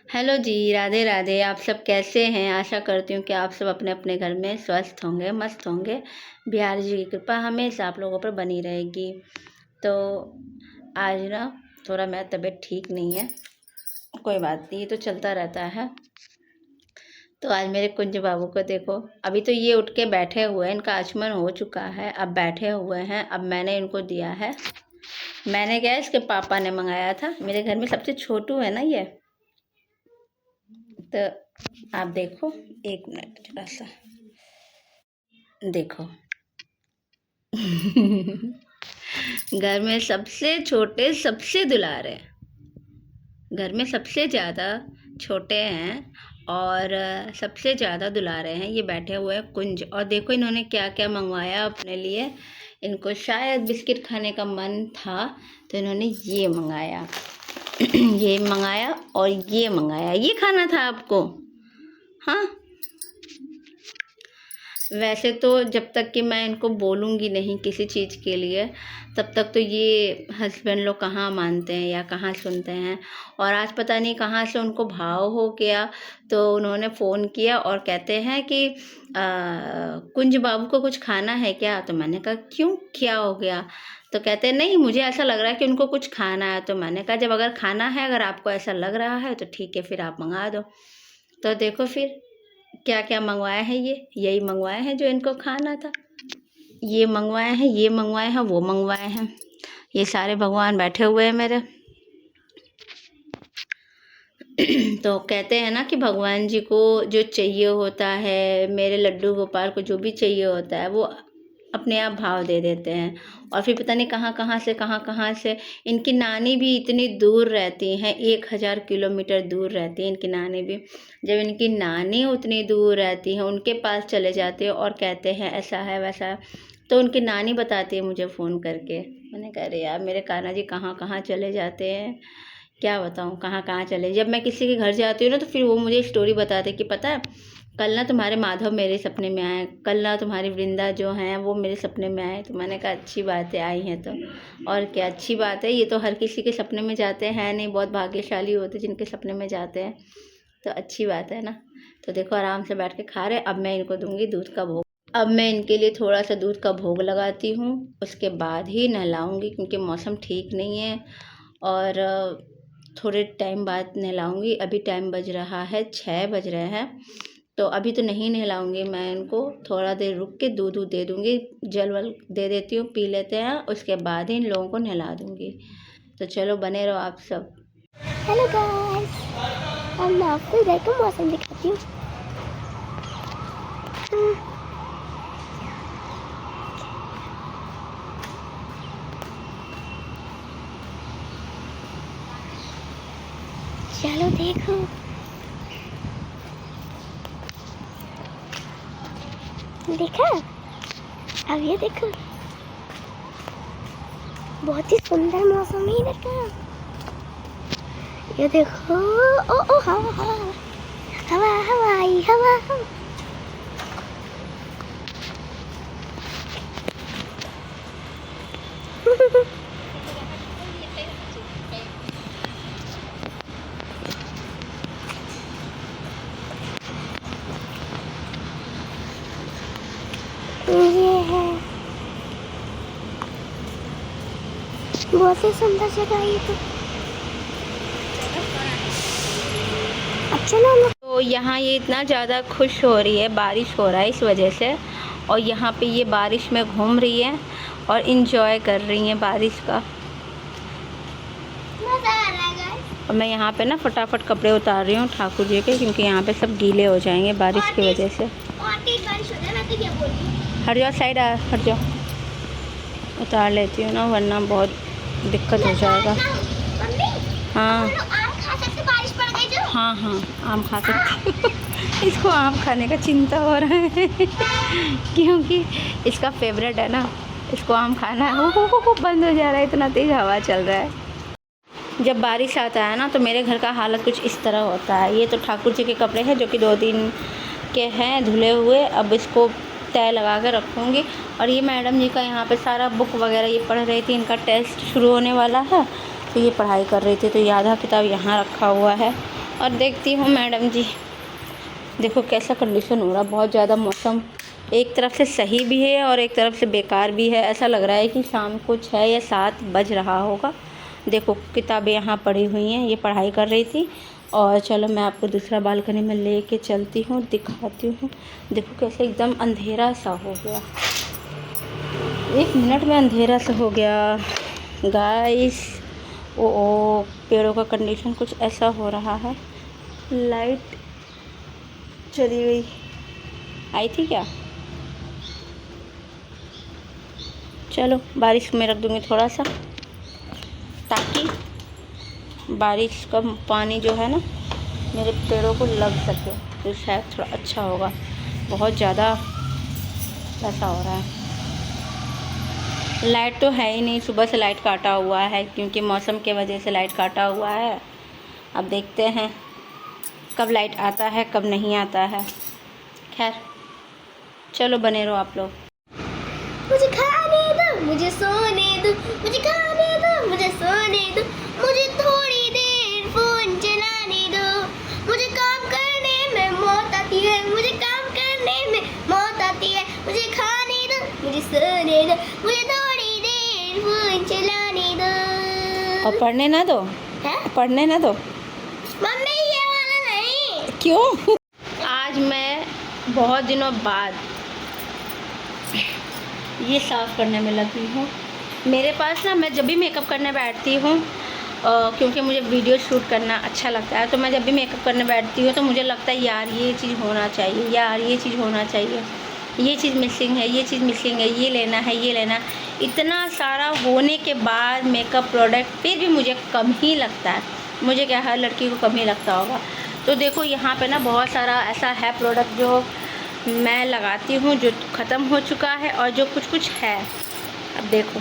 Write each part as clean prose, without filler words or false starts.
Hello जी, राधे राधे। आप सब कैसे हैं? आशा करती हूँ कि आप सब अपने अपने घर में स्वस्थ होंगे, मस्त होंगे। बिहारी जी की कृपा हमेशा आप लोगों पर बनी रहेगी। तो आज ना थोड़ा मेरा तबीयत ठीक नहीं है, कोई बात नहीं, ये तो चलता रहता है। तो आज मेरे कुंज बाबू को देखो, अभी तो ये उठ के बैठे हुए हैं, इनका आचमन हो चुका है, अब बैठे हुए हैं। अब मैंने इनको दिया है, मैंने क्या, इसके पापा ने मंगाया था। मेरे घर में सबसे छोटू है ना ये। तो आप देखो, एक मिनट थोड़ा सा देखो। घर में सबसे छोटे, सबसे दुलारे, घर में सबसे ज़्यादा छोटे हैं और सबसे ज़्यादा दुलारे हैं। ये बैठे हुए हैं कुंज। और देखो इन्होंने क्या क्या मंगवाया अपने लिए। इनको शायद बिस्किट खाने का मन था तो इन्होंने ये मंगाया। ये मंगाया और ये मंगाया। ये खाना था आपको? हाँ, वैसे तो जब तक कि मैं इनको बोलूँगी नहीं किसी चीज़ के लिए, तब तक तो ये हस्बैंड लोग कहाँ मानते हैं या कहाँ सुनते हैं। और आज पता नहीं कहाँ से उनको भाव हो गया, तो उन्होंने फ़ोन किया और कहते हैं कि कुंज बाबू को कुछ खाना है क्या? तो मैंने कहा क्यों, क्या हो गया? तो कहते हैं नहीं, मुझे ऐसा लग रहा है कि उनको कुछ खाना है। तो मैंने कहा जब अगर खाना है, अगर आपको ऐसा लग रहा है तो ठीक है, फिर आप मंगा दो। तो देखो फिर क्या क्या मंगवाया है। ये यही मंगवाए हैं जो इनको खाना था। ये मंगवाए हैं, ये मंगवाए हैं, वो मंगवाए हैं। ये सारे भगवान बैठे हुए हैं मेरे। तो कहते हैं ना कि भगवान जी को जो चाहिए होता है, मेरे लड्डू गोपाल को जो भी चाहिए होता है, वो अपने आप भाव दे देते हैं। और फिर पता नहीं कहाँ कहाँ से इनकी नानी भी इतनी दूर रहती हैं, 1000 किलोमीटर दूर रहती है इनकी नानी भी। जब इनकी नानी उतनी दूर रहती हैं, उनके पास चले जाते हैं और कहते हैं ऐसा है वैसा है। तो उनकी नानी बताती है मुझे फ़ोन करके। मैंने कहा अरे यार, मेरे कान्हा जी कहाँ कहाँ चले जाते हैं, क्या बताऊँ कहाँ कहाँ चले। जब मैं किसी के घर जाती हूँ ना, तो फिर वो मुझे स्टोरी बताते कि पता है, कल ना तुम्हारे माधव मेरे सपने में आए, कल ना तुम्हारी वृंदा जो हैं वो मेरे सपने में आए। तो मैंने कहा अच्छी बात है, आई हैं तो और क्या, अच्छी बात है। ये तो हर किसी के सपने में जाते हैं नहीं, बहुत भाग्यशाली होते जिनके सपने में जाते हैं। तो अच्छी बात है ना। तो देखो आराम से बैठ के खा रहे। अब मैं इनको दूंगी दूध का भोग। अब मैं इनके लिए थोड़ा सा दूध का भोग लगाती हूँ, उसके बाद ही नहलाऊँगी, क्योंकि मौसम ठीक नहीं है। और थोड़े टाइम बाद नहलाऊँगी। अभी टाइम बज रहा है 6 बज रहे हैं, तो अभी तो नहीं नहलाऊँगी मैं इनको। थोड़ा देर रुक के दूध दे दूँगी, जल वल दे देती हूँ, पी लेते हैं, उसके बाद ही इन लोगों को नहला दूँगी। तो चलो बने रहो आप सब। हेलो गाइस, अब मैं आपको इधर का मौसम दिखाती हूँ। चलो देखो, देखा? अब ये देखो, बहुत ही सुंदर मौसम है इधर का। ये देखो, ओ ओ हवा हवा हवा हवा आई हवा हवा। ये है बहुत ही सुंदर जगह ये तो। अच्छा ना। तो यहाँ ये इतना ज़्यादा खुश हो रही है, बारिश हो रहा है इस वजह से। और यहाँ पे ये बारिश में घूम रही है और इंजॉय कर रही हैं बारिश का। मजा आ रहा है गाइस। और मैं यहाँ पे ना फटाफट कपड़े उतार रही हूँ ठाकुर जी के, क्योंकि यहाँ पे सब गीले हो जाएंगे बारिश की वजह से। और तेज बारिश हो जाए, मैं तो क्या बोल रही हूँ। हट जाओ, साइड आ, हट जाओ। उतार लेती हूँ ना, वरना बहुत दिक्कत हो जाएगा। मम्मी, हाँ आम खा सकते बारिश पड़ गई जो? हाँ हाँ, आम खा सकते। इसको आम खाने का चिंता हो रहा है क्योंकि इसका फेवरेट है ना, इसको आम खाना है। हो बंद हो जा रहा है, इतना तेज़ हवा चल रहा है। जब बारिश आता है ना, तो मेरे घर का हालत कुछ इस तरह होता है। ये तो ठाकुर जी के कपड़े हैं जो कि 2 दिन के हैं धुले हुए। अब इसको तय लगा के रखूँगी। और ये मैडम जी का यहाँ पे सारा बुक वगैरह ये पढ़ रही थी, इनका टेस्ट शुरू होने वाला है, तो ये पढ़ाई कर रही थी। तो ये आधा किताब यहाँ रखा हुआ है और देखती हूँ मैडम जी, देखो कैसा कंडीशन हो रहा, बहुत ज़्यादा मौसम एक तरफ से सही भी है और एक तरफ से बेकार भी है। ऐसा लग रहा है कि शाम को 6 या 7 बज रहा होगा। देखो किताबें यहाँ पड़ी हुई हैं, ये पढ़ाई कर रही थी। और चलो मैं आपको दूसरा बालकनी में लेके चलती हूँ, दिखाती हूँ। देखो कैसे एकदम अंधेरा सा हो गया, 1 मिनट में अंधेरा सा हो गया गाइस। ओ पेड़ों का कंडीशन कुछ ऐसा हो रहा है। लाइट चली गई, आई थी क्या? चलो बारिश में रख दूँगी थोड़ा सा, ताकि बारिश का पानी जो है ना मेरे पेड़ों को लग सके, तो शायद थोड़ा अच्छा होगा। बहुत ज़्यादा ऐसा हो रहा है। लाइट तो है ही नहीं, सुबह से लाइट काटा हुआ है क्योंकि मौसम के वजह से लाइट काटा हुआ है। अब देखते हैं कब लाइट आता है कब नहीं आता है। खैर चलो बने रहो आप लोग। मुझे खाने दो, मुझे सोने दो, मुझे खाने दो, मुझे सोने दो, मुझे थोड़ी देर फोन चलाने दो। मुझे काम करने में मौत आती है, मुझे काम करने में मौत आती है। मुझे खाने दो, मुझे सोने दो, मुझे थोड़ी देर फोन चलाने दो। और पढ़ने ना दो, हैं? पढ़ने ना दो। मम्मी ये वाला नहीं। क्यों? आज मैं बहुत दिनों बाद ये साफ़ करने में लगी हूँ। मेरे पास ना, मैं जब भी मेकअप करने बैठती हूँ क्योंकि मुझे वीडियो शूट करना अच्छा लगता है, तो मैं जब भी मेकअप करने बैठती हूँ तो मुझे लगता है यार ये चीज़ होना चाहिए, यार ये चीज़ होना चाहिए, ये चीज़ मिसिंग है, ये चीज़ मिसिंग है, ये लेना है, ये लेना। इतना सारा होने के बाद मेकअप प्रोडक्ट फिर भी मुझे कम ही लगता है। मुझे क्या, हर लड़की को कम ही लगता होगा। तो देखो यहाँ पे ना बहुत सारा ऐसा है प्रोडक्ट जो मैं लगाती हूँ, जो ख़त्म हो चुका है और जो कुछ कुछ है। अब देखो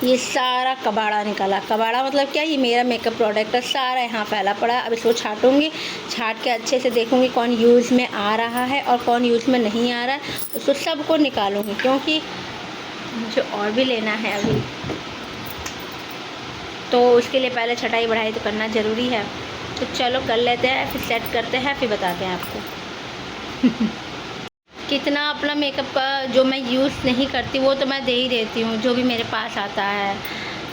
ये सारा कबाड़ा निकाला। कबाड़ा मतलब क्या, ये मेरा मेकअप प्रोडक्ट है, सारा यहाँ फैला पड़ा है। अब इसको छाटूंगी, छाट के अच्छे से देखूंगी कौन यूज़ में आ रहा है और कौन यूज़ में नहीं आ रहा है, उसको सबको निकालूंगी क्योंकि मुझे और भी लेना है अभी। तो उसके लिए पहले छटाई बढ़ाई तो करना ज़रूरी है। तो चलो कर लेते हैं, फिर सेट करते हैं, फिर बताते हैं आपको कितना अपना मेकअप का जो मैं यूज़ नहीं करती वो तो मैं दे ही देती हूँ, जो भी मेरे पास आता है।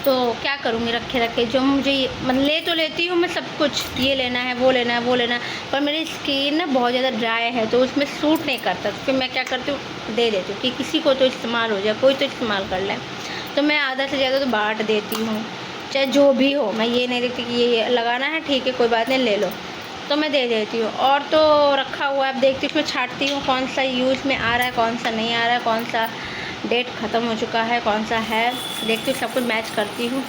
तो क्या करूँगी रखे रखे, जो मुझे मतलब ले तो लेती हूँ मैं सब कुछ, ये लेना है, वो लेना है, वो लेना है, पर मेरी स्किन ना बहुत ज़्यादा ड्राई है तो उसमें सूट नहीं करता। तो फिर मैं क्या करती हूँ, दे देती हूँ कि किसी को तो इस्तेमाल हो जाए, कोई तो इस्तेमाल कर ले। तो मैं आधा से ज़्यादा तो बांट देती हूँ, चाहे जो भी हो। मैं ये नहीं देखती कि ये लगाना है, ठीक है कोई बात नहीं ले लो, तो मैं दे देती हूँ। और तो रखा हुआ है, अब देखती हूँ उसमें छाटती हूँ कौन सा यूज़ में आ रहा है, कौन सा नहीं आ रहा है, कौन सा डेट ख़त्म हो चुका है, कौन सा है। देखती हूँ सब कुछ मैच करती हूँ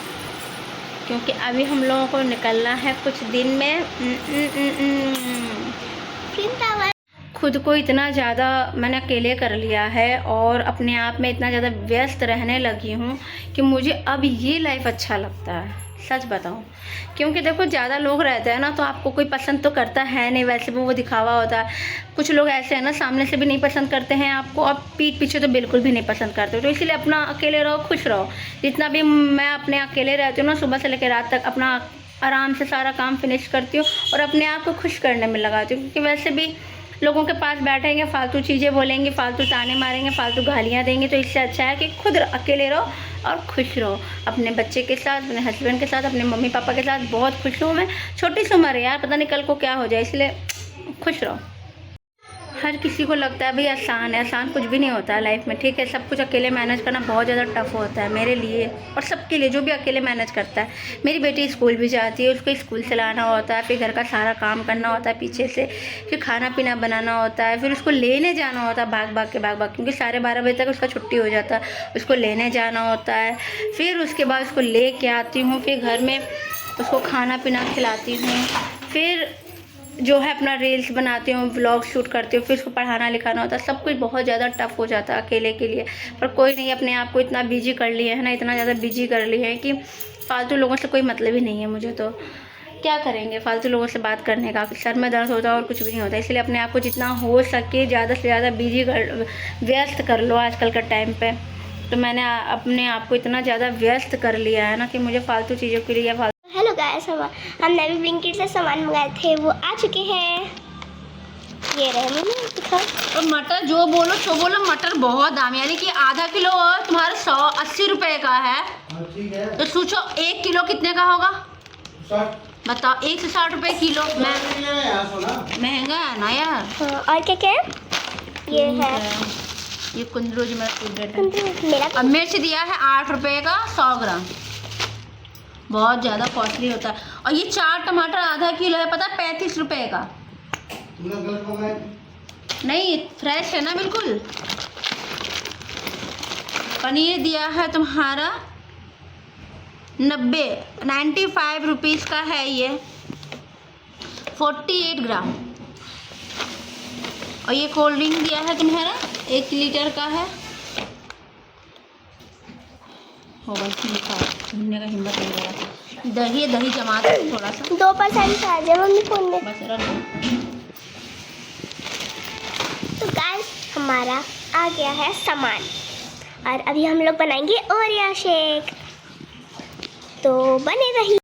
क्योंकि अभी हम लोगों को निकलना है कुछ दिन में। खुद को इतना ज़्यादा मैंने अकेले कर लिया है और अपने आप में इतना ज़्यादा व्यस्त रहने लगी हूँ कि मुझे अब ये लाइफ अच्छा लगता है, सच बताऊँ। क्योंकि देखो ज़्यादा लोग रहते हैं ना तो आपको कोई पसंद तो करता है नहीं, वैसे भी वो दिखावा होता है। कुछ लोग ऐसे हैं ना, सामने से भी नहीं पसंद करते हैं आपको और पीठ पीछे तो बिल्कुल भी नहीं पसंद करते। तो इसलिए अपना अकेले रहो, खुश रहो। जितना भी मैं अपने अकेले रहती हूँ ना, सुबह से लेकर रात तक अपना आराम से सारा काम फिनिश करती हूँ और अपने आप को खुश करने में लगाती हूँ। क्योंकि वैसे भी लोगों के पास बैठेंगे, फालतू चीज़ें बोलेंगे, फालतू ताने मारेंगे, फालतू गालियाँ देंगे, तो इससे अच्छा है कि खुद अकेले रहो और खुश रहो अपने बच्चे के साथ, अपने हस्बैंड के साथ, अपने मम्मी पापा के साथ। बहुत खुश हूँ मैं। छोटी सी उम्र है यार, पता नहीं कल को क्या हो जाए, इसलिए खुश रहो। हर किसी को लगता है भाई आसान है, आसान कुछ भी नहीं होता है लाइफ में, ठीक है। सब कुछ अकेले मैनेज करना बहुत ज़्यादा टफ होता है मेरे लिए और सबके लिए जो भी अकेले मैनेज करता है। मेरी बेटी स्कूल भी जाती है, उसको स्कूल से लाना होता है, फिर घर का सारा काम करना होता है पीछे से, फिर खाना पीना बनाना होता है, फिर उसको लेने जाना होता है भाग भाग के, क्योंकि 12:30 बजे तक उसका छुट्टी हो जाता है। उसको लेने जाना होता है, फिर उसके बाद उसको ले के आती हूँ, फिर घर में उसको खाना पीना खिलाती हूँ, फिर जो है अपना रील्स बनाती हूँ, व्लॉग शूट करती हूँ, फिर उसको पढ़ाना लिखाना होता है। सब कुछ बहुत ज़्यादा टफ हो जाता है अकेले के लिए, पर कोई नहीं, अपने आप को इतना बिजी कर लिया है ना, इतना ज़्यादा बिजी कर लिया है कि फालतू लोगों से कोई मतलब ही नहीं है मुझे। तो क्या करेंगे फालतू लोगों से बात करने का, सर में दर्द होता है और कुछ भी नहीं होता। इसलिए अपने आप को जितना हो सके ज़्यादा से ज़्यादा बिजी व्यस्त कर लो आजकल का टाइम पे। तो मैंने अपने आप को इतना ज़्यादा व्यस्त कर लिया है ना कि मुझे फालतू चीज़ों के लिए हेलो गाइस, सारा सामान हमने भी ब्लिंकिट से सामान मंगाए थे, वो आ चुके हैं। ये रहे मम्मी, दिखाओ। और मटर जो बोलो सो बोलो, मटर बहुत दाम, यानी कि आधा किलो और तुम्हारा 180 रुपए का है। ठीक है। तो सोचो 1 किलो कितने का होगा, 60 बताओ। 160 रुपए किलो। महंगा है ना यार। हाँ, और क्या क्या है? ये है ये कुंदरू जो मेरा फेवरेट है। मेरा अब मिर्च दिया है 8 रुपए का 100 ग्राम, बहुत ज़्यादा कॉस्टली होता है। और ये 4 टमाटर आधा किलो है, पता है 35 रुपए का। तुमने गलत मंगाया? नहीं फ्रेश है ना बिल्कुल। पनीर दिया है तुम्हारा 95 रुपीज़ का है ये, 48 ग्राम। और ये कोल्ड ड्रिंक दिया है तुम्हारा 1 लीटर का है। होगा इसमें लिखा है, ढूंढने का हिम्मत नहीं हो रहा। दही जमा दो थोड़ा सा, 2% आ जाए मम्मी फोन में। बस रख दो। तो गाइस हमारा आ गया है सामान, और अभी हम लोग बनाएंगे ओरियो शेक, तो बने रहिए।